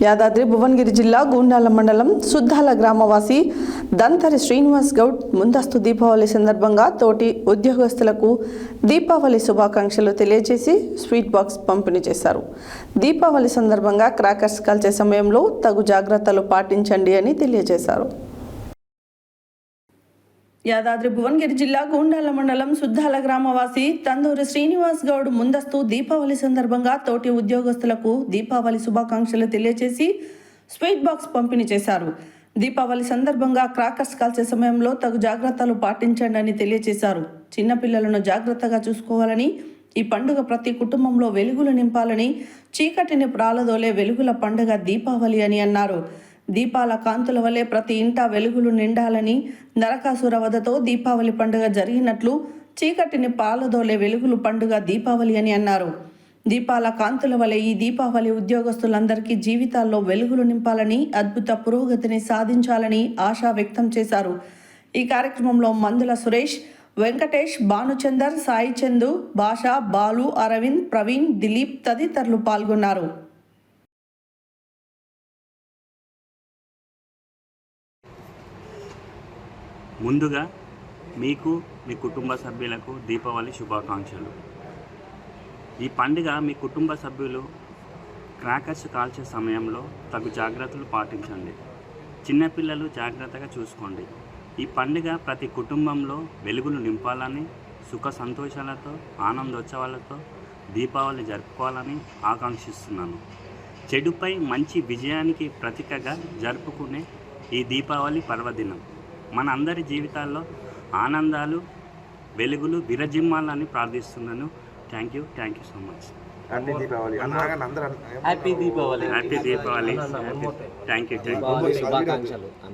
యాదాద్రి భువనగిరి జిల్లా గూండాల మండలం సుద్దాల గ్రామవాసి దంతరి శ్రీనివాస్ గౌడ్ ముందస్తు దీపావళి సందర్భంగా తోటి ఉద్యోగస్తులకు దీపావళి శుభాకాంక్షలు తెలియజేసి స్వీట్ బాక్స్ పంపిణీ చేశారు. దీపావళి సందర్భంగా క్రాకర్స్ కాల్చే సమయంలో తగు జాగ్రత్తలు పాటించండి అని తెలియజేశారు. యాదాద్రి భువనగిరి జిల్లా గూండాల మండలం సుద్దాల గ్రామవాసి తందూరి శ్రీనివాస్ గౌడ్ ముందస్తు దీపావళి సందర్భంగా తోటి ఉద్యోగస్తులకు దీపావళి శుభాకాంక్షలు తెలియజేసి స్వీట్ బాక్స్ పంపిణీ చేశారు. దీపావళి సందర్భంగా క్రాకర్స్ కాల్చే సమయంలో తగు జాగ్రత్తలు పాటించండి అని తెలియజేశారు. చిన్నపిల్లలను జాగ్రత్తగా చూసుకోవాలని, ఈ పండుగ ప్రతి కుటుంబంలో వెలుగులు నింపాలని, చీకటిని ప్రాలదోలే వెలుగుల పండుగ దీపావళి అని అన్నారు. దీపాల కాంతుల వల్లే ప్రతి ఇంట వెలుగులు నిండాలని, నరకాసుర వధతో దీపావళి పండుగ జరిగినట్లు చీకటిని పాలదోలే వెలుగులు పండుగ దీపావళి అని అన్నారు. దీపాల కాంతుల వల్లే ఈ దీపావళి ఉద్యోగస్తులందరికీ జీవితాల్లో వెలుగులు నింపాలని, అద్భుత పురోగతిని సాధించాలని ఆశ వ్యక్తం చేశారు. ఈ కార్యక్రమంలో మందుల సురేష్, వెంకటేష్, భానుచందర్, సాయి చందు, భాష, బాలు, అరవింద్, ప్రవీణ్, దిలీప్ తదితరులు పాల్గొన్నారు. ముందుగా మీకు మీ కుటుంబ సభ్యులకు దీపావళి శుభాకాంక్షలు. ఈ పండుగ మీ కుటుంబ సభ్యులు క్రాకర్స్ కాల్చే సమయంలో తగు జాగ్రత్తలు పాటించండి. చిన్నపిల్లలు జాగ్రత్తగా చూసుకోండి. ఈ పండుగ ప్రతి కుటుంబంలో వెలుగులు నింపాలని, సుఖ సంతోషాలతో, ఆనందోత్సవాలతో దీపావళి జరుపుకోవాలని ఆకాంక్షిస్తున్నాను. చెడుపై మంచి విజయానికి ప్రతీకగా జరుపుకునే ఈ దీపావళి పర్వదినం మన అందరి జీవితాల్లో ఆనందాలు, వెలుగులు విరజిమ్మాలని ప్రార్థిస్తున్నాను. Thank you so much. Happy Deepavali. Happy Deepavali. Thank you.